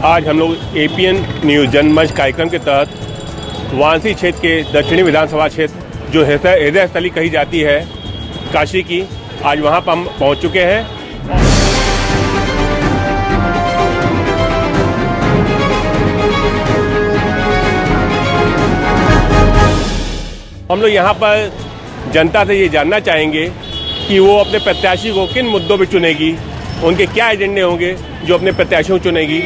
आज हम लोग एपीएन न्यूज़ जनमंच कार्यक्रम के तहत वाराणसी क्षेत्र के दक्षिणी विधानसभा क्षेत्र जो हृदय स्थली कही जाती है काशी की, आज वहां पर हम पहुंच चुके हैं। हम लोग यहां पर जनता से ये जानना चाहेंगे कि वो अपने प्रत्याशी को किन मुद्दों पर चुनेगी, उनके क्या एजेंडे होंगे जो अपने प्रत्याशियों को चुनेगी।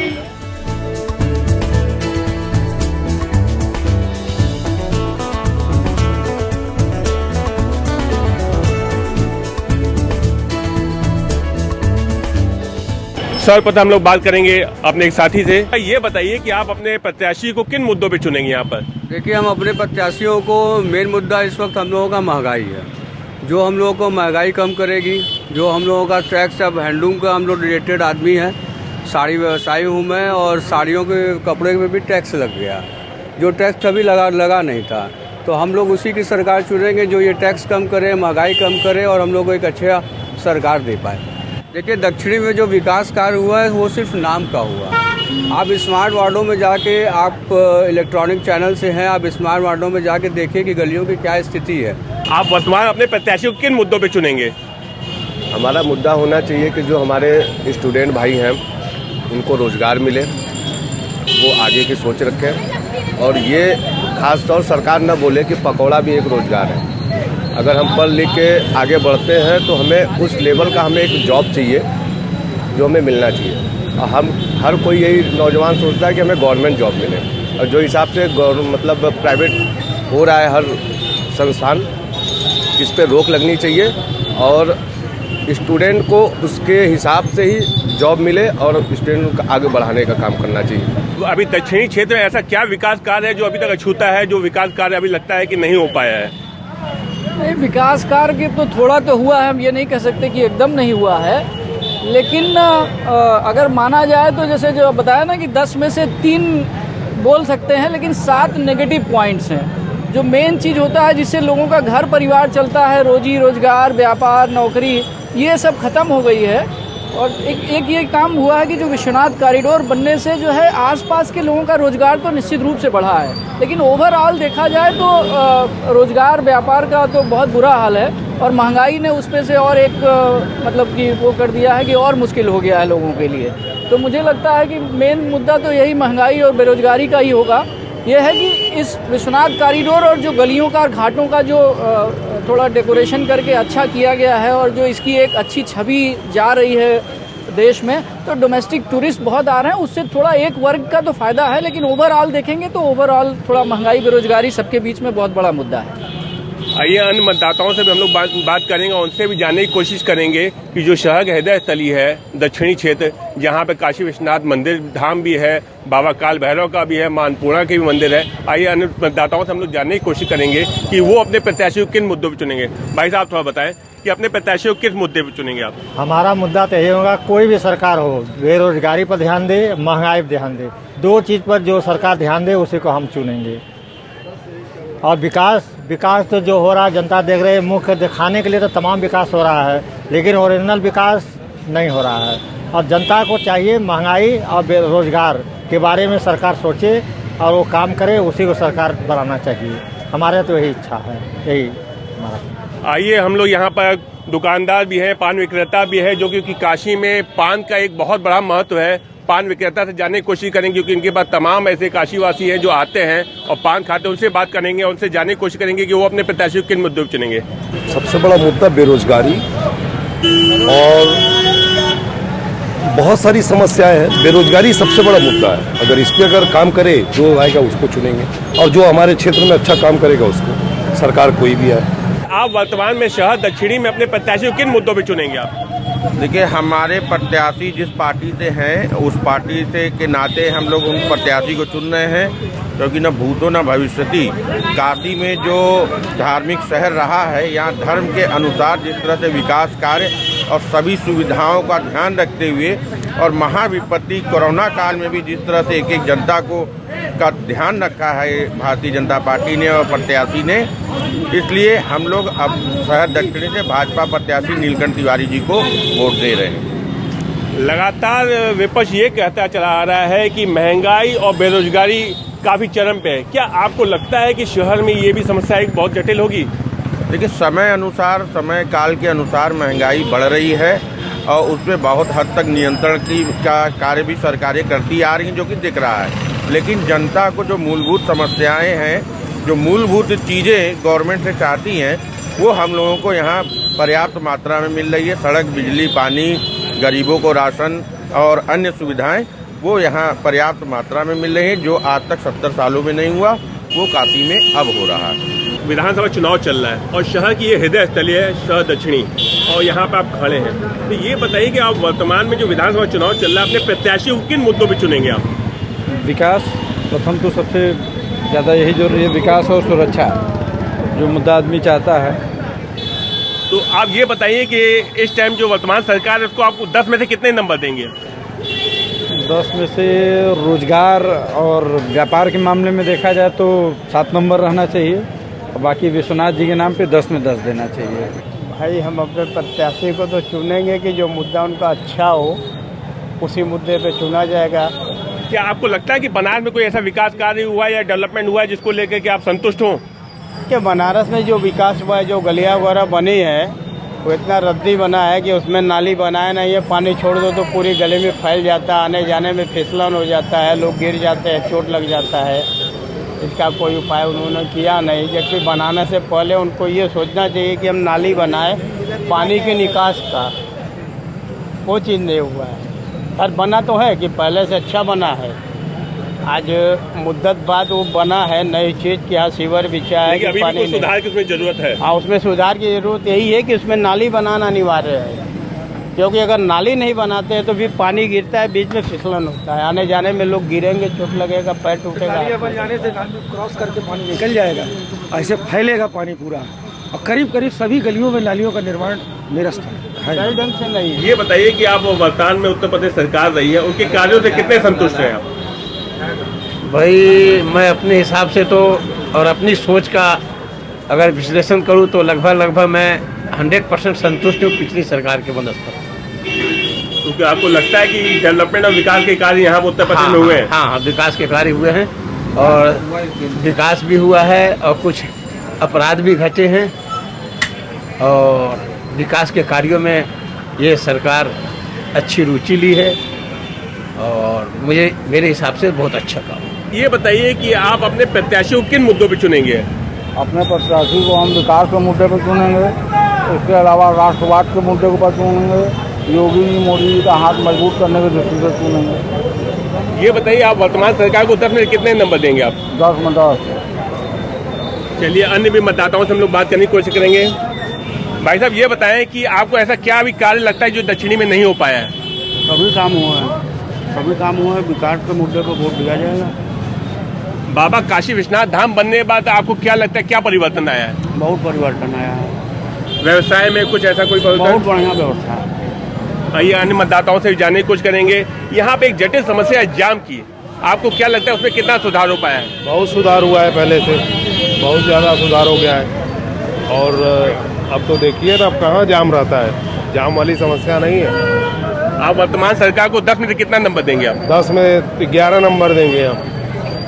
सर्वप्रथम हम लोग बात करेंगे अपने एक साथी से। ये बताइए कि आप अपने प्रत्याशी को किन मुद्दों पे चुनेंगे यहाँ पर? देखिए, हम अपने प्रत्याशियों को मेन मुद्दा इस वक्त हम लोगों का महंगाई है, जो हम लोगों को महंगाई कम करेगी। जो हम लोगों का टैक्स, अब हैंडलूम का हम लोग रिलेटेड आदमी है, साड़ी व्यवसायी हूँ मैं, और साड़ियों के कपड़े में भी टैक्स लग गया, जो टैक्स कभी लगा नहीं था। तो हम लोग उसी की सरकार चुनेंगे जो ये टैक्स कम करे, महंगाई कम करे और हम लोग को एक अच्छा सरकार दे पाए। देखिए, दक्षिणी में जो विकास कार्य हुआ है वो सिर्फ नाम का हुआ। आप स्मार्ट वार्डों में जाके, आप इलेक्ट्रॉनिक चैनल से हैं, आप स्मार्ट वार्डों में जाके देखिए कि गलियों की क्या स्थिति है। आप वर्तमान अपने प्रत्याशी को किन मुद्दों पे चुनेंगे? हमारा मुद्दा होना चाहिए कि जो हमारे स्टूडेंट भाई हैं उनको रोज़गार मिले, वो आगे की सोच रखें, और ये खास तौर सरकार न बोले कि पकौड़ा भी एक रोज़गार है। अगर हम पढ़ लिख के आगे बढ़ते हैं तो हमें उस लेवल का एक जॉब चाहिए जो हमें मिलना चाहिए। और हम हर कोई यही नौजवान सोचता है कि हमें गवर्नमेंट जॉब मिले, और जो हिसाब से मतलब प्राइवेट हो रहा है हर संस्थान, इस पे रोक लगनी चाहिए और स्टूडेंट को उसके हिसाब से ही जॉब मिले और स्टूडेंट को आगे बढ़ाने का काम करना चाहिए। अभी दक्षिणी क्षेत्र में ऐसा क्या विकास कार्य है जो अभी तक अछूता है, जो विकास कार्य अभी लगता है कि नहीं हो पाया है? विकास कार्य तो थोड़ा तो हुआ है, हम ये नहीं कह सकते कि एकदम नहीं हुआ है, लेकिन अगर माना जाए तो जैसे जो बताया ना कि 10 में से 3 बोल सकते हैं, लेकिन 7 नेगेटिव पॉइंट्स हैं। जो मेन चीज़ होता है जिससे लोगों का घर परिवार चलता है, रोजी रोजगार, व्यापार, नौकरी, ये सब खत्म हो गई है। और एक ये काम हुआ है कि जो विश्वनाथ कॉरिडोर बनने से जो है आसपास के लोगों का रोजगार तो निश्चित रूप से बढ़ा है, लेकिन ओवरऑल देखा जाए तो रोजगार व्यापार का तो बहुत बुरा हाल है, और महंगाई ने उस पे से और एक मतलब कि वो कर दिया है कि और मुश्किल हो गया है लोगों के लिए। तो मुझे लगता है कि मेन मुद्दा तो यही महंगाई और बेरोजगारी का ही होगा। यह है कि इस विश्वनाथ कॉरिडोर और जो गलियों का, घाटों का जो थोड़ा डेकोरेशन करके अच्छा किया गया है, और जो इसकी एक अच्छी छवि जा रही है देश में, तो डोमेस्टिक टूरिस्ट बहुत आ रहे हैं, उससे थोड़ा एक वर्ग का तो फ़ायदा है, लेकिन ओवरऑल देखेंगे तो ओवरऑल थोड़ा महंगाई, बेरोजगारी सबके बीच में बहुत बड़ा मुद्दा है। आइए अन्य मतदाताओं से भी हम लोग बात करेंगे, उनसे भी जानने की कोशिश करेंगे कि जो शहर का हृदय स्थली है दक्षिणी क्षेत्र, जहाँ पे काशी विश्वनाथ मंदिर धाम भी है, बाबा काल भैरव का भी है, मां अन्नपूर्णा के भी मंदिर है। आइए अन्य मतदाताओं से हम लोग जानने की कोशिश करेंगे कि वो अपने प्रत्याशी को किन मुद्दों पर चुनेंगे। भाई साहब, थोड़ा बताएं कि अपने प्रत्याशी को किस मुद्दे पर चुनेंगे आप? हमारा मुद्दा तो यही होगा, कोई भी सरकार हो, बेरोजगारी पर ध्यान दे, महंगाई पर ध्यान दे, 2 चीज़ पर जो सरकार ध्यान दे उसी को हम चुनेंगे। और विकास तो जो हो रहा है जनता देख रही है, मुख्य दिखाने के लिए तो तमाम विकास हो रहा है, लेकिन ओरिजिनल विकास नहीं हो रहा है। और जनता को चाहिए महंगाई और बेरोजगार के बारे में सरकार सोचे और वो काम करे, उसी को सरकार बनाना चाहिए। हमारे तो यही इच्छा है, यही हमारा। आइए हम लोग यहाँ पर दुकानदार भी हैं, पान विक्रेता भी है, जो कि काशी में पान का एक बहुत बड़ा महत्व है। पान विक्रेता से जानने की कोशिश करेंगे, क्योंकि इनके पास तमाम ऐसे काशीवासी हैं जो आते हैं और पान खाते हैं, उनसे बात करेंगे, उनसे जानने की कोशिश करेंगे कि वो अपने प्रत्याशी को किन मुद्दों पर चुनेंगे। सबसे बड़ा मुद्दा बेरोजगारी और बहुत सारी समस्याएं हैं। बेरोजगारी सबसे बड़ा मुद्दा है, अगर इस पर अगर काम करे जो आएगा उसको चुनेंगे, और जो हमारे क्षेत्र में अच्छा काम करेगा उसको, सरकार कोई भी है। आप वर्तमान में शहर दक्षिणी में अपने प्रत्याशी को किन मुद्दों पर चुनेंगे आप? देखिए, हमारे प्रत्याशी जिस पार्टी से हैं उस पार्टी से के नाते हम लोग उन प्रत्याशी को चुन रहे हैं, क्योंकि न भूतो न भविष्यति काशी में जो धार्मिक शहर रहा है, यहाँ धर्म के अनुसार जिस तरह से विकास कार्य और सभी सुविधाओं का ध्यान रखते हुए, और महाविपत्ति कोरोना काल में भी जिस तरह से एक जनता को का ध्यान रखा है भारतीय जनता पार्टी ने और प्रत्याशी ने, इसलिए हम लोग अब शहर दक्षिणी से भाजपा प्रत्याशी नीलकंठ तिवारी जी को वोट दे रहे हैं। लगातार विपक्ष ये कहता चला आ रहा है कि महंगाई और बेरोजगारी काफी चरम पे है। क्या आपको लगता है कि शहर में ये भी समस्या एक बहुत जटिल होगी? देखिए, समय अनुसार, समय काल के अनुसार महंगाई बढ़ रही है और उसमें बहुत हद तक नियंत्रण का कार्य भी सरकारें करती आ रही हैं, जो कि दिख रहा है। लेकिन जनता को जो मूलभूत समस्याएं हैं, जो मूलभूत चीज़ें गवर्नमेंट से चाहती हैं, वो हम लोगों को यहाँ पर्याप्त मात्रा में मिल रही है। सड़क, बिजली, पानी, गरीबों को राशन और अन्य सुविधाएं वो यहाँ पर्याप्त मात्रा में मिल रही हैं। जो आज तक 70 सालों में नहीं हुआ, वो काशी में अब हो रहा है। विधानसभा चुनाव चल रहा है और शहर की ये हृदय स्थली है शहर दक्षिणी, और यहाँ पे आप खड़े हैं, तो ये बताइए कि आप वर्तमान में जो विधानसभा चुनाव चल रहा है, अपने प्रत्याशी को किन मुद्दों पे चुनेंगे आप? विकास प्रथम तो सबसे ज़्यादा यही जरूरी है, विकास और सुरक्षा, जो मुद्दा आदमी चाहता है। तो आप ये बताइए कि इस टाइम जो वर्तमान सरकार है उसको आप 10 में से कितने नंबर देंगे? 10 में से रोजगार और व्यापार के मामले में देखा जाए तो 7 नंबर रहना चाहिए, और बाकी विश्वनाथ जी के नाम पे 10 में 10 देना चाहिए। भाई, हम अपने प्रत्याशी को तो चुनेंगे कि जो मुद्दा उनका अच्छा हो, उसी मुद्दे पे चुना जाएगा। क्या आपको लगता है कि बनारस में कोई ऐसा विकास कार्य हुआ या डेवलपमेंट हुआ है जिसको लेकर के आप संतुष्ट हों? कि बनारस में जो विकास हुआ है, जो गलियाँ वगैरह बनी है, वो इतना रद्दी बना है कि उसमें नाली बनाया नहीं है। पानी छोड़ दो तो पूरी गली में फैल जाता है, आने जाने में फिसलन हो जाता है, लोग गिर जाते हैं, चोट लग जाता है। इसका कोई उपाय उन्होंने किया नहीं, जबकि बनाने से पहले उनको ये सोचना चाहिए कि हम नाली बनाए पानी के निकास का। वो चीज़ नहीं हुआ है। और बना तो है कि पहले से अच्छा बना है, आज मुद्दत बाद वो बना है नई चीज़ कि यहाँ सीवर बिछा है, अभी पानी भी सुधार की उसमें जरूरत है। हाँ, उसमें सुधार की जरूरत यही है कि उसमें नाली बनाना अनिवार्य है, क्योंकि अगर नाली नहीं बनाते हैं तो भी पानी गिरता है, बीच में फिसलन होता है, आने जाने में लोग गिरेंगे, चोट लगेगा, पैर टूटेगा। बन जाने से क्रॉस करके पानी निकल जाएगा, ऐसे फैलेगा पानी पूरा, और करीब करीब सभी गलियों में नालियों का निर्माण निरस्त है, सही ढंग से नहीं। ये बताइए कि आप वर्तमान में उत्तर प्रदेश सरकार रही है, उनके कार्यों से कितने संतुष्ट हैं आप? भाई, मैं अपने हिसाब से तो और अपनी सोच का अगर विश्लेषण करूं तो लगभग मैं 100% संतुष्ट हूँ पिछली सरकार के बनस्पत। क्योंकि आपको लगता है कि डेवलपमेंट और विकास के कार्य यहाँ उत्तर प्रदेश में हुए हैं? हाँ, विकास के कार्य हुए हैं, और विकास भी हुआ है और कुछ अपराध भी घटे हैं, और विकास के कार्यों में ये सरकार अच्छी रुचि ली है, और मेरे हिसाब से बहुत अच्छा काम। ये बताइए कि आप अपने प्रत्याशी को किन मुद्दों पे चुनेंगे? अपने प्रत्याशी को हम विकास के मुद्दे पर चुनेंगे, इसके अलावा राष्ट्रवाद के मुद्दे पर चुनेंगे, योगी जी मोदी जी का हाथ मजबूत करने की दृष्टि से चुनेंगे। ये बताइए, आप वर्तमान सरकार को 10 में कितने नंबर देंगे आप? 10 में 10। चलिए, अन्य भी मतदाताओं से हम लोग बात करने की कोशिश करेंगे। भाई साहब, ये बताएं कि आपको ऐसा क्या भी कार्य लगता है जो दक्षिणी में नहीं हो पाया है? सभी काम हुआ है, सभी काम हुआ है। विकास के मुद्दे पर वोट दिया जाएगा। बाबा काशी विश्वनाथ धाम बनने के बाद आपको क्या लगता है, क्या परिवर्तन आया है? बहुत परिवर्तन आया है। व्यवसाय में कुछ ऐसा कोई परिवर्तन? बहुत बढ़िया व्यवस्था है। आइए अन्य मतदाताओं से जानने की कोशिश करेंगे। यहाँ पे एक जटिल समस्या है जाम की, आपको क्या लगता है उसमें कितना सुधार हो पाया है? बहुत सुधार हुआ है, पहले से बहुत ज़्यादा सुधार हो गया है। और अब तो देखिए ना, अब कहाँ जाम रहता है, जाम वाली समस्या नहीं है। आप वर्तमान सरकार को 10 में से कितना नंबर देंगे आप? 10 में 11 नंबर देंगे हम,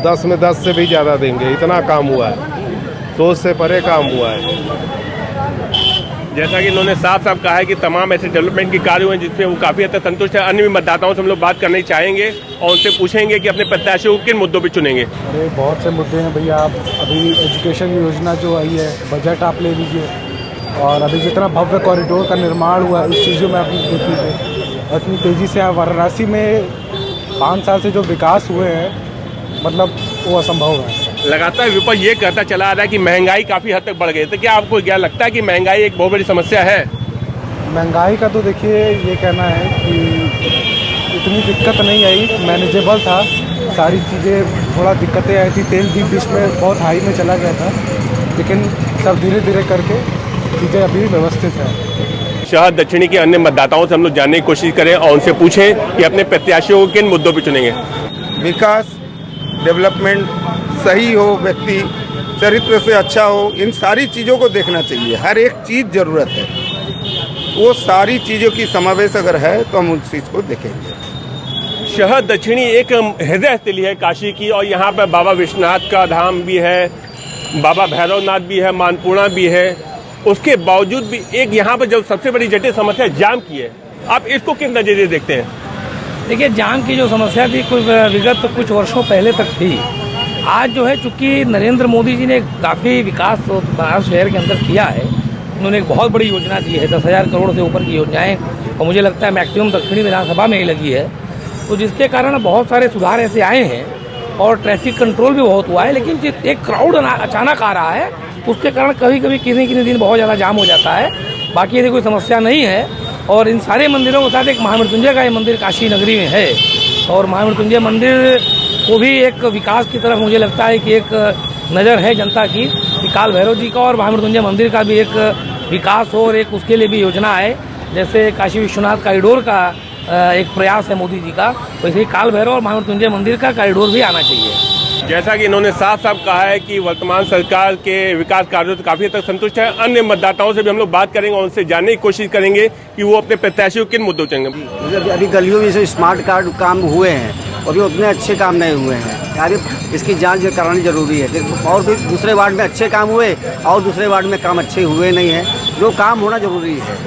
10 में 10 से भी ज़्यादा देंगे। इतना काम हुआ है, सोच से परे काम हुआ है। जैसा कि इन्होंने साफ साफ कहा है कि तमाम ऐसे डेवलपमेंट के कार्य हुए हैं जिसमें वो काफ़ी हद तक संतुष्ट है। अन्य भी मतदाताओं से हम लोग बात करना चाहेंगे और उनसे पूछेंगे कि अपने प्रत्याशियों को किन मुद्दों पर चुनेंगे। अरे बहुत से मुद्दे हैं भैया। आप अभी एजुकेशन योजना जो आई है, बजट आप ले लीजिए, और अभी जितना भव्य कॉरिडोर का निर्माण हुआ है, इस चीज़ों में आप देख लीजिए इतनी तेज़ी से। वाराणसी में 5 साल से जो विकास हुए हैं, मतलब वो असंभव है। लगातार विपक्ष ये कहता चला आ रहा है कि महंगाई काफ़ी हद तक बढ़ गई, तो क्या आपको क्या लगता है कि महंगाई एक बहुत बड़ी समस्या है? महंगाई का तो देखिए ये कहना है कि इतनी दिक्कत नहीं आई, मैनेजेबल था, सारी चीज़ें थोड़ा दिक्कतें आई थी। तेल भी बीच में बहुत हाई में चला गया था, लेकिन सब धीरे धीरे करके चीज़ें अभी व्यवस्थित हैं। शहर दक्षिणी के अन्य मतदाताओं से हम लोग जानने की कोशिश करें और उनसे पूछें कि अपने प्रत्याशियों को किन मुद्दों पर चुनेंगे। विकास, डेवलपमेंट सही हो, व्यक्ति चरित्र से अच्छा हो, इन सारी चीज़ों को देखना चाहिए। हर एक चीज़ ज़रूरत है, वो सारी चीज़ों की समावेश अगर है तो हम उस चीज़ को देखेंगे। शहर दक्षिणी एक हृदय स्थली है काशी की, और यहाँ पर बाबा विश्वनाथ का धाम भी है, बाबा भैरवनाथ भी है, मानपूर्णा भी है। उसके बावजूद भी एक यहाँ पर जो सबसे बड़ी जटिल समस्या जाम की है, आप इसको किस नज़रिए देखते हैं? देखिए, जाम की जो समस्या थी विगत कुछ वर्षों पहले तक थी। आज जो है, चूंकि नरेंद्र मोदी जी ने काफ़ी विकास बनारस शहर के अंदर किया है, उन्होंने एक बहुत बड़ी योजना दी है, 10,000 करोड़ से ऊपर की योजनाएं, और मुझे लगता है मैक्सिमम दक्षिणी विधानसभा में ही लगी है। तो जिसके कारण बहुत सारे सुधार ऐसे आए हैं और ट्रैफिक कंट्रोल भी बहुत हुआ है। लेकिन एक क्राउड अचानक आ रहा है, उसके कारण कभी कभी किसी दिन बहुत ज़्यादा जाम हो जाता है। बाकी यदि कोई समस्या नहीं है, और इन सारे मंदिरों के साथ एक महामृत्युंजय का ये मंदिर काशी नगरी में है, और महामृत्युंजय मंदिर को भी एक विकास की तरफ मुझे लगता है कि एक नज़र है जनता की, कि काल भैरव जी का और महामृत्युंजय मंदिर का भी एक विकास हो, और एक उसके लिए भी योजना है। जैसे काशी विश्वनाथ कॉरिडोर का एक प्रयास है मोदी जी का, वैसे ही काल भैरव और महामृत्युंजय मंदिर का कॉरिडोर भी आना चाहिए। जैसा कि इन्होंने साफ साफ कहा है कि वर्तमान सरकार के विकास कार्यों से काफ़ी हद तक संतुष्ट है। अन्य मतदाताओं से भी हम लोग बात करेंगे और उनसे जानने की कोशिश करेंगे कि वो अपने प्रत्याशियों किन मुद्दों चलेंगे। अभी गलियों में से स्मार्ट कार्ड काम हुए हैं, अभी उतने अच्छे काम नहीं हुए हैं यार, इसकी जांच करानी जरूरी है। और भी दूसरे वार्ड में अच्छे काम हुए और दूसरे वार्ड में काम अच्छे हुए नहीं हैं, जो काम होना जरूरी है।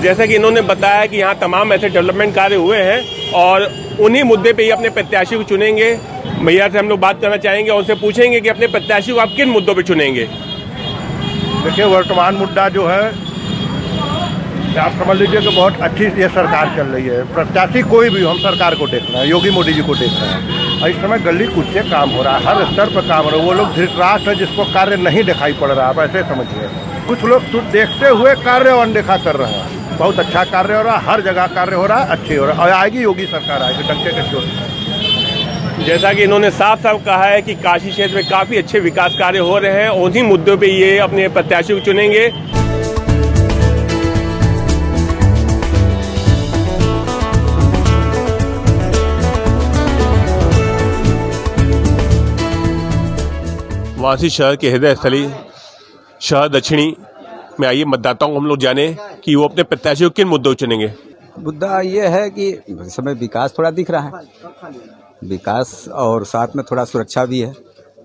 जैसा कि इन्होंने बताया कि यहाँ तमाम ऐसे डेवलपमेंट कार्य हुए हैं और उन्हीं मुद्दे पे ही अपने प्रत्याशी को चुनेंगे। भैया से हम लोग बात करना चाहेंगे और उनसे पूछेंगे कि अपने प्रत्याशी को आप किन मुद्दों पे चुनेंगे। देखिए, वर्तमान मुद्दा जो है, आप समझ लीजिए कि बहुत अच्छी ये सरकार चल रही है। प्रत्याशी कोई भी, हम सरकार को देख रहे हैं, योगी मोदी जी को देख रहे हैं, और इस समय गली कुछ काम हो रहा है, हर स्तर पर काम हो रहा है। वो लोग धृतराष्ट्र है जिसको कार्य नहीं दिखाई पड़ रहा, आप ऐसे समझिए। कुछ लोग तो देखते हुए कार्य अनदेखा कर रहे हैं। बहुत अच्छा कार्य हो रहा है, हर जगह कार्य हो रहा है, अच्छे हो रहा है, और आएगी योगी सरकार, आएगी डंके के चोट। जैसा कि इन्होंने साफ साफ कहा है कि काशी क्षेत्र में काफ़ी अच्छे विकास कार्य हो रहे हैं, उन्हीं मुद्दों पे ये अपने प्रत्याशी को चुनेंगे। वासी शहर के हृदय स्थली शहर दक्षिणी में आइए मतदाताओं को हम लोग जाने कि वो अपने प्रत्याशी को किन मुद्दों चुनेंगे। मुद्दा ये है कि इस समय विकास थोड़ा दिख रहा है, विकास और साथ में थोड़ा सुरक्षा भी है।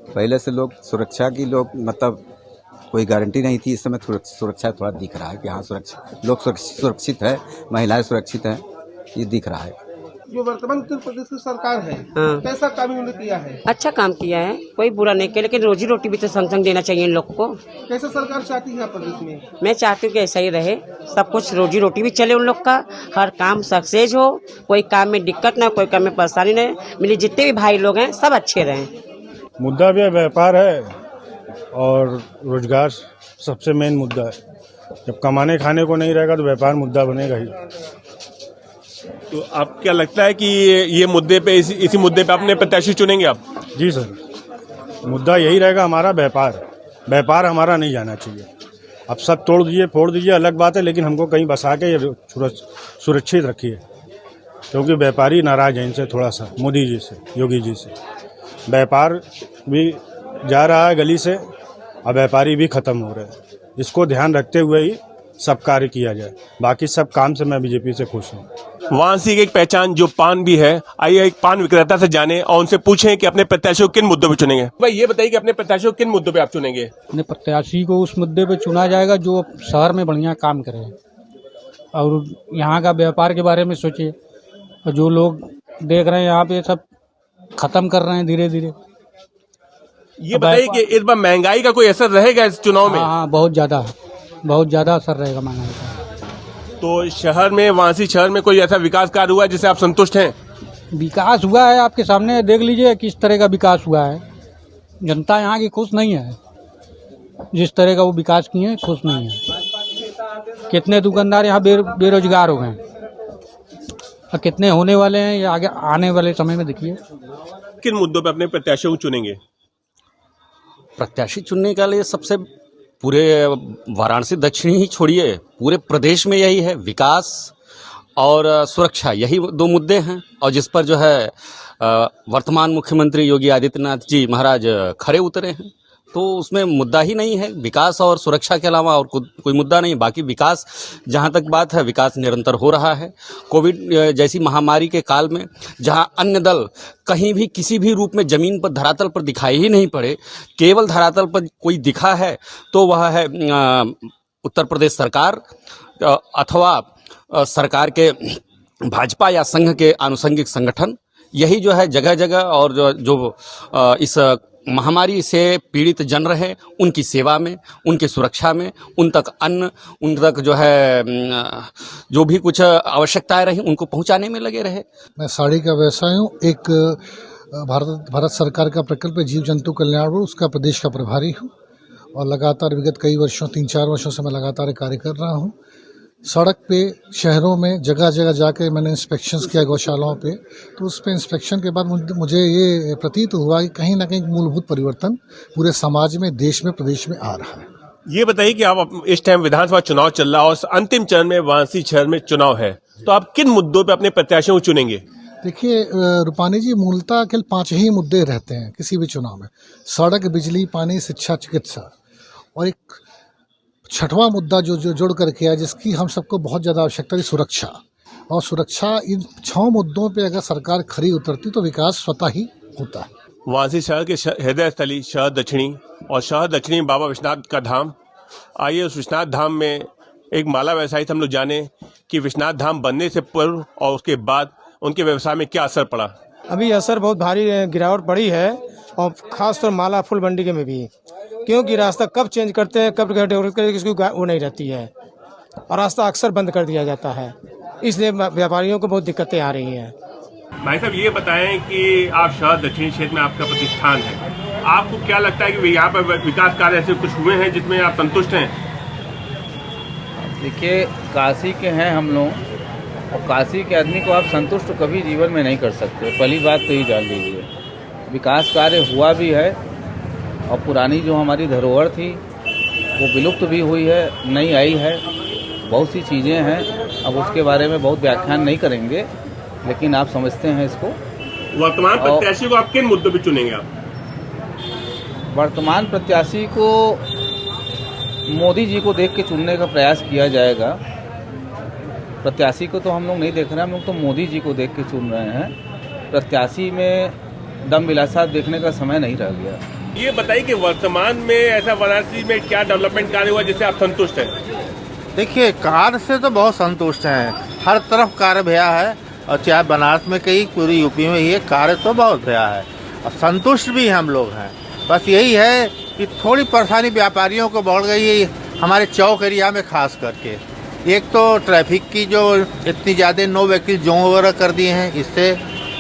पहले से लोग सुरक्षा की मतलब कोई गारंटी नहीं थी, इस समय सुरक्षा थोड़ा दिख रहा है कि हाँ लोग सुरक्षित है, महिलाएं सुरक्षित हैं, ये दिख रहा है। जो वर्तमान उत्तर प्रदेश की सरकार है, कैसा काम उन्होंने किया है? अच्छा काम किया है, कोई बुरा नहीं किया, लेकिन रोजी रोटी भी तो संग संग देना चाहिए इन लोग को। कैसा सरकार चाहती है प्रदेश में? मैं चाहती हूँ कि ऐसा ही रहे, सब कुछ रोजी रोटी भी चले उन लोग का, हर काम सक्सेस हो, कोई काम में दिक्कत ना, कोई काम में परेशानी नहीं मिली, जितने भी भाई लोग हैं सब अच्छे रहें। मुद्दा भी व्यापार है और रोजगार सबसे मेन मुद्दा है। जब कमाने खाने को नहीं रहेगा तो व्यापार मुद्दा बनेगा ही। तो आप क्या लगता है कि ये मुद्दे पे इसी मुद्दे पे अपने प्रत्याशी चुनेंगे आप? जी सर, मुद्दा यही रहेगा हमारा, व्यापार हमारा नहीं जाना चाहिए। अब सब तोड़ दीजिए फोड़ दीजिए अलग बात है, लेकिन हमको कहीं बसा के सुरक्षित रखिए, क्योंकि व्यापारी नाराज हैं इनसे थोड़ा सा, मोदी जी से, योगी जी से। व्यापार भी जा रहा है गली से और व्यापारी भी खत्म हो रहे हैं, इसको ध्यान रखते हुए ही सब कार्य किया जाए। बाकी सब काम से मैं बीजेपी से खुश हूँ। वाराणसी की एक पहचान जो पान भी है, आइए एक पान विक्रेता से जाने और उनसे पूछें कि अपने प्रत्याशी को किन मुद्दों पे चुनेंगे। भाई ये बताइए कि अपने प्रत्याशी को किन मुद्दों पे आप चुनेंगे? अपने प्रत्याशी को उस मुद्दे पे चुना जाएगा जो शहर में बढ़िया काम करे और यहाँ का व्यापार के बारे में सोचे, और जो लोग देख रहे हैं यहाँ पे सब खत्म कर रहे हैं धीरे धीरे। ये बताइए कि इस बार महंगाई का कोई असर रहेगा इस चुनाव में? हाँ, बहुत ज़्यादा असर रहेगा महंगाई का। तो शहर में, वाराणसी शहर में कोई ऐसा विकास कार्य हुआ है जिससे आप संतुष्ट हैं? विकास हुआ है, आपके सामने देख लीजिए किस तरह का विकास हुआ है। जनता यहाँ की खुश नहीं है, जिस तरह का वो विकास किए खुश नहीं है। कितने दुकानदार यहाँ बेरोजगार हो गए और कितने होने वाले हैं ये आगे आने वाले समय में देखिए। किन मुद्दों पे अपने प्रत्याशियों को चुनेंगे? प्रत्याशी चुनने के लिए सबसे पूरे वाराणसी दक्षिणी ही छोड़िए, पूरे प्रदेश में यही है, विकास और सुरक्षा, यही दो मुद्दे हैं। और जिस पर जो है वर्तमान मुख्यमंत्री योगी आदित्यनाथ जी महाराज खरे उतरे हैं, तो उसमें मुद्दा ही नहीं है। विकास और सुरक्षा के अलावा और कोई मुद्दा नहीं। बाकी विकास, जहाँ तक बात है, विकास निरंतर हो रहा है। कोविड जैसी महामारी के काल में जहाँ अन्य दल कहीं भी किसी भी रूप में ज़मीन पर, धरातल पर दिखाई ही नहीं पड़े, केवल धरातल पर कोई दिखा है तो वह है उत्तर प्रदेश सरकार अथवा सरकार के भाजपा या संघ के आनुषंगिक संगठन। यही जो है जगह जगह और जो इस महामारी से पीड़ित जन रहे, उनकी सेवा में, उनकी सुरक्षा में, उन तक अन्न, उन तक जो है जो भी कुछ आवश्यकताएं रही, उनको पहुंचाने में लगे रहे। मैं साड़ी का व्यवसाय हूँ। एक भारत सरकार का प्रकल्प जीव जंतु कल्याण बोर्ड, उसका प्रदेश का प्रभारी हूँ और लगातार विगत कई वर्षों, 3-4 वर्षों से मैं लगातार कार्य कर रहा हूँ। सड़क पे, शहरों में जगह जगह जाके मैंने इंस्पेक्शंस किया गौशालाओं पे, तो उस पे इंस्पेक्शन के बाद मुझे ये प्रतीत हुआ कि कहीं ना कहीं मूलभूत परिवर्तन पूरे समाज में, देश में, प्रदेश में आ रहा है। ये बताइए कि आप इस टाइम विधानसभा चुनाव चल रहा है और अंतिम चरण में वाराणसी शहर में चुनाव है, तो आप किन मुद्दों पे अपने प्रत्याशियों को चुनेंगे? देखिए रूपानी जी, मूलतः केवल 5 ही मुद्दे रहते हैं किसी भी चुनाव में: सड़क, बिजली, पानी, शिक्षा, चिकित्सा, और एक 6वां मुद्दा जो जोड़ करके है, जिसकी हम सबको बहुत ज़्यादा आवश्यकता है, सुरक्षा। और सुरक्षा, इन 6 मुद्दों पे अगर सरकार खरी उतरती तो विकास स्वतः ही होता है। वाराणसी शहर के हृदय स्थली शहर दक्षिणी और शहर दक्षिणी बाबा विश्वनाथ का धाम। आइए उस विश्वनाथ धाम में एक माला व्यवसायी से हम लोग जाने कि विश्वनाथ धाम बनने से पूर्व और उसके बाद उनके व्यवसाय में क्या असर पड़ा। अभी असर बहुत भारी गिरावट पड़ी है, और खासतौर माला फूल मंडी के में भी, क्योंकि रास्ता कब चेंज करते हैं, कब डेवलप करें, किसी को वो नहीं रहती है, और रास्ता अक्सर बंद कर दिया जाता है, इसलिए व्यापारियों को बहुत दिक्कतें आ रही हैं। भाई साहब, ये बताएं कि आप शहर दक्षिणी क्षेत्र में आपका प्रतिष्ठान है, आपको क्या लगता है कि यहाँ पर विकास कार्य ऐसे कुछ हुए हैं जिसमें आप संतुष्ट हैं? देखिए, काशी के हैं हम लोग, और काशी के आदमी को आप संतुष्ट कभी जीवन में नहीं कर सकते। पहली बात तो ये जान लीजिए। विकास कार्य हुआ भी है, और पुरानी जो हमारी धरोहर थी वो विलुप्त भी हुई है, नई आई है, बहुत सी चीज़ें हैं। अब उसके बारे में बहुत व्याख्यान नहीं करेंगे, लेकिन आप समझते हैं इसको। वर्तमान प्रत्याशी को आप किन मुद्दों पे चुनेंगे? आप वर्तमान प्रत्याशी को मोदी जी को देख के चुनने का प्रयास किया जाएगा। प्रत्याशी को तो हम लोग नहीं देख रहे हैं, हम लोग तो मोदी जी को देख के चुन रहे हैं। प्रत्याशी में दम विलासा देखने का समय नहीं रह गया। ये बताइए कि वर्तमान में ऐसा वाराणसी में क्या डेवलपमेंट कार्य हुआ जिससे आप संतुष्ट हैं? देखिए, कार्य से तो बहुत संतुष्ट हैं, हर तरफ कार्य भया है, और चाहे बनारस में कहीं, पूरी यूपी में ये कार्य तो बहुत भया है, और संतुष्ट भी हम लोग हैं। बस यही है कि थोड़ी परेशानी व्यापारियों को बढ़ गई है हमारे चौक एरिया में, खास करके। एक तो ट्रैफिक की जो इतनी ज़्यादा नो व्हीकल जोन वगैरह कर दिए हैं, इससे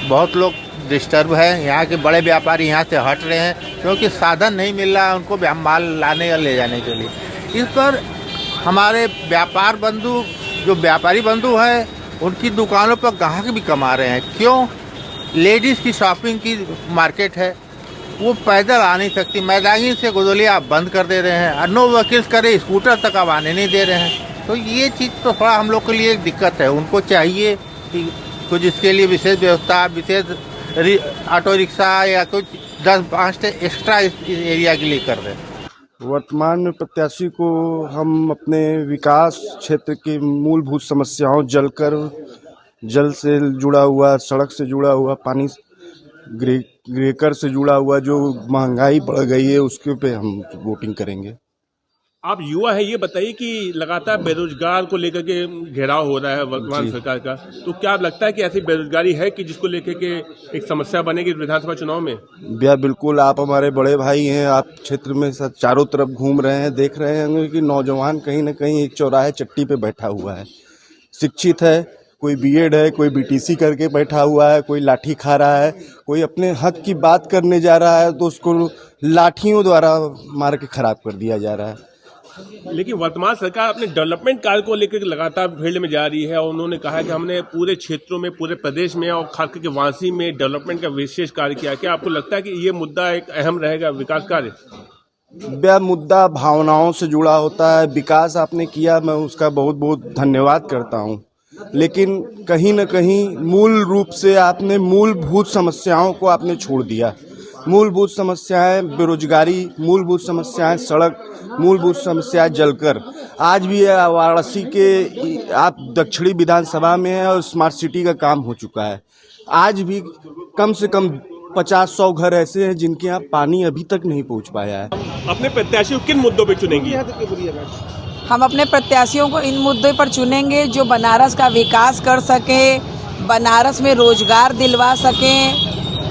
बहुत लोग डिस्टर्ब है। यहाँ के बड़े व्यापारी यहाँ से हट रहे हैं, क्योंकि साधन नहीं मिल रहा है उनको माल लाने या ले जाने के लिए। इस पर हमारे व्यापार बंधु, जो व्यापारी बंधु हैं, उनकी दुकानों पर ग्राहक भी कमा रहे हैं। क्यों? लेडीज़ की शॉपिंग की मार्केट है, वो पैदल आ नहीं सकती, मैदानी से गुदलिया आप बंद कर दे रहे हैं, और नो व्हीकल्स करे, स्कूटर तक अब आने नहीं दे रहे हैं। तो ये चीज़ तो थोड़ा हम लोग के लिए एक दिक्कत है। उनको चाहिए कि कुछ इसके लिए विशेष व्यवस्था, विशेष ऑटो रिक्शा या कुछ 10-5 एक्स्ट्रा इस एरिया के लिए कर दें। वर्तमान में प्रत्याशी को हम अपने विकास क्षेत्र की मूलभूत समस्याओं, जल से जुड़ा हुआ, सड़क से जुड़ा हुआ, पानी गृहकर से जुड़ा हुआ जो महंगाई बढ़ गई है, उसके पे हम वोटिंग करेंगे। आप युवा हैं, ये बताइए कि लगातार बेरोजगार को लेकर के घेराव हो रहा है वर्तमान सरकार का, तो क्या आप लगता है कि ऐसी बेरोजगारी है कि जिसको लेकर के एक समस्या बनेगी विधानसभा चुनाव में? भैया बिल्कुल, आप हमारे बड़े भाई हैं, आप क्षेत्र में चारों तरफ घूम रहे हैं, देख रहे हैं कि नौजवान कहीं न कहीं एक चौराहे चट्टी पे बैठा हुआ है। शिक्षित है, कोई बीएड है, कोई बीटीसी करके बैठा हुआ है, कोई लाठी खा रहा है, कोई अपने हक की बात करने जा रहा है तो उसको लाठियों द्वारा मार के खराब कर दिया जा रहा है। लेकिन वर्तमान सरकार अपने डेवलपमेंट कार्य को लेकर लगातार फील्ड में जा रही है, और उन्होंने कहा कि हमने पूरे क्षेत्रों में, पूरे प्रदेश में और खास करके वाराणसी में डेवलपमेंट का विशेष कार्य किया। क्या आपको लगता है कि ये मुद्दा एक अहम रहेगा विकास कार्य? वह मुद्दा भावनाओं से जुड़ा होता है। विकास आपने किया, मैं उसका बहुत बहुत धन्यवाद करता हूँ, लेकिन कहीं न कहीं मूल रूप से आपने मूलभूत समस्याओं को आपने छोड़ दिया। मूलभूत समस्याएं बेरोजगारी, मूलभूत समस्याएं सड़क, मूलभूत समस्याएं जलकर। आज भी वाराणसी के आप दक्षिणी विधानसभा में है और स्मार्ट सिटी का काम हो चुका है। आज भी कम से कम 50-100 घर ऐसे हैं जिनके यहाँ पानी अभी तक नहीं पहुँच पाया है। अपने प्रत्याशी को किन मुद्दों पे चुनेंगी? हम अपने प्रत्याशियों को इन मुद्दे पर चुनेंगे जो बनारस का विकास कर सके, बनारस में रोजगार दिलवा सकें।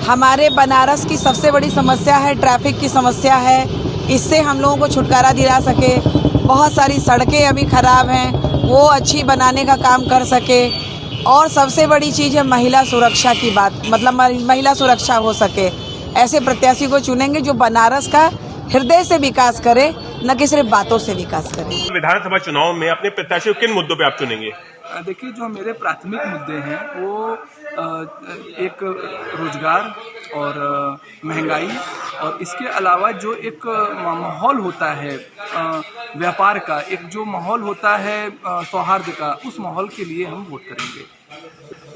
हमारे बनारस की सबसे बड़ी समस्या है ट्रैफिक की समस्या है, इससे हम लोगों को छुटकारा दिला सके। बहुत सारी सड़कें अभी खराब हैं, वो अच्छी बनाने का काम कर सके। और सबसे बड़ी चीज़ है महिला सुरक्षा की बात, मतलब महिला सुरक्षा हो सके। ऐसे प्रत्याशी को चुनेंगे जो बनारस का हृदय से विकास करे, न कि सिर्फ बातों से विकास करे। विधानसभा चुनाव में अपने प्रत्याशी को किन मुद्दों पे आप चुनेंगे? देखिए, जो मेरे प्राथमिक मुद्दे हैं वो एक रोजगार और महंगाई, और इसके अलावा जो एक माहौल होता है व्यापार का, एक जो माहौल होता है सौहार्द का, उस माहौल के लिए हम वोट करेंगे।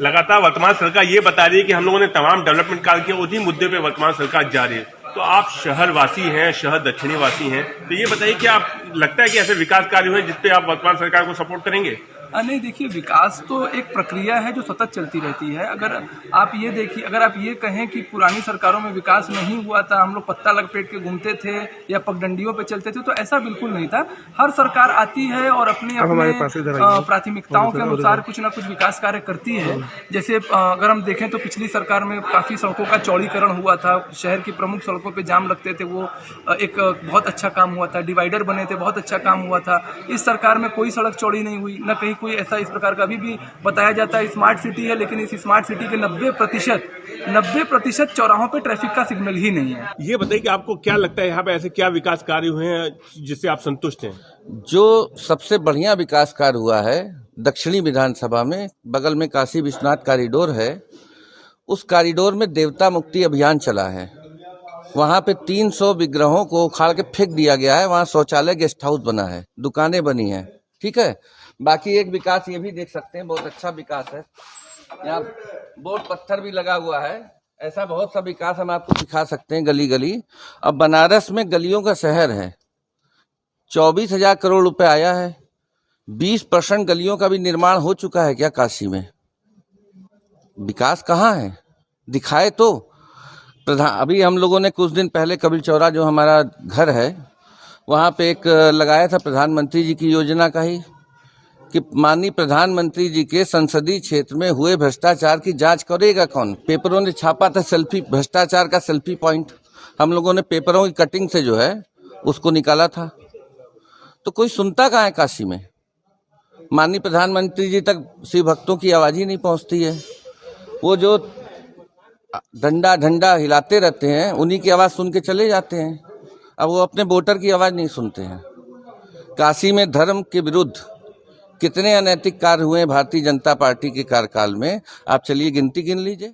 लगातार वर्तमान सरकार ये बता रही है कि हम लोगों ने तमाम डेवलपमेंट कार्य किए, उसी मुद्दे पे वर्तमान सरकार जा रही है। तो आप शहर वासी हैं, शहर दक्षिणी वासी हैं, तो ये बताइए कि आप लगता है कि ऐसे विकास कार्य हुए जिसपे आप वर्तमान सरकार को सपोर्ट करेंगे? नहीं, देखिए, विकास तो एक प्रक्रिया है जो सतत चलती रहती है। अगर आप ये देखिए, अगर आप ये कहें कि पुरानी सरकारों में विकास नहीं हुआ था, हम लोग पत्ता लपेट के घूमते थे या पगडंडियों पे चलते थे, तो ऐसा बिल्कुल नहीं था। हर सरकार आती है और अपने प्राथमिकताओं के अनुसार कुछ ना कुछ विकास कार्य करती है। जैसे अगर हम देखें तो पिछली सरकार में काफ़ी सड़कों का चौड़ीकरण हुआ था, शहर की प्रमुख सड़कों पर जाम लगते थे, वो एक बहुत अच्छा काम हुआ था। डिवाइडर बने थे, बहुत अच्छा काम हुआ था। इस सरकार में कोई सड़क चौड़ी नहीं हुई, न कहीं कोई ऐसा इस प्रकार का। अभी भी बताया जाता है स्मार्ट सिटी है, लेकिन इस स्मार्ट सिटी के 90% चौराहों पे ट्रैफिक का सिग्नल ही नहीं है। ये बताइए कि आपको क्या लगता है यहाँ पे ऐसे क्या विकास कार्य हुए हैं जिससे आप संतुष्ट हैं? जो सबसे बढ़िया विकास कार्य हुआ है दक्षिणी विधानसभा में, बगल में काशी विश्वनाथ कॉरिडोर है, उस कॉरिडोर में देवता मुक्ति अभियान चला है। वहाँ पे 300 विग्रहों को उखाड़ के फेंक दिया गया है। वहाँ शौचालय, गेस्ट हाउस बना है, दुकानें बनी हैं, ठीक है। बाकी एक विकास ये भी देख सकते हैं, बहुत अच्छा विकास है। यहाँ बोर्ड पत्थर भी लगा हुआ है। ऐसा बहुत सा विकास हम आपको दिखा सकते हैं गली गली। अब बनारस में गलियों का शहर है, 24,000 करोड़ रुपए आया है। 20% गलियों का भी निर्माण हो चुका है क्या काशी में? विकास कहाँ है? दिखाए तो। अभी हम लोगों ने कुछ दिन पहले कबिल चौरा, जो हमारा घर है, वहाँ पे एक लगाया था प्रधानमंत्री जी की योजना का ही, कि माननीय प्रधानमंत्री जी के संसदीय क्षेत्र में हुए भ्रष्टाचार की जांच करेगा कौन? पेपरों ने छापा था सेल्फी, भ्रष्टाचार का सेल्फी पॉइंट। हम लोगों ने पेपरों की कटिंग से जो है उसको निकाला था। तो कोई सुनता कहाँ है काशी में? माननीय प्रधानमंत्री जी तक शिव भक्तों की आवाज ही नहीं पहुंचती है। वो जो डंडा ढंडा हिलाते रहते हैं, उन्हीं की आवाज सुन के चले जाते हैं। अब वो अपने वोटर की आवाज नहीं सुनते हैं। काशी में धर्म के विरुद्ध कितने अनैतिक कार्य हुए भारतीय जनता पार्टी के कार्यकाल में, आप चलिए गिनती गिन लीजिए।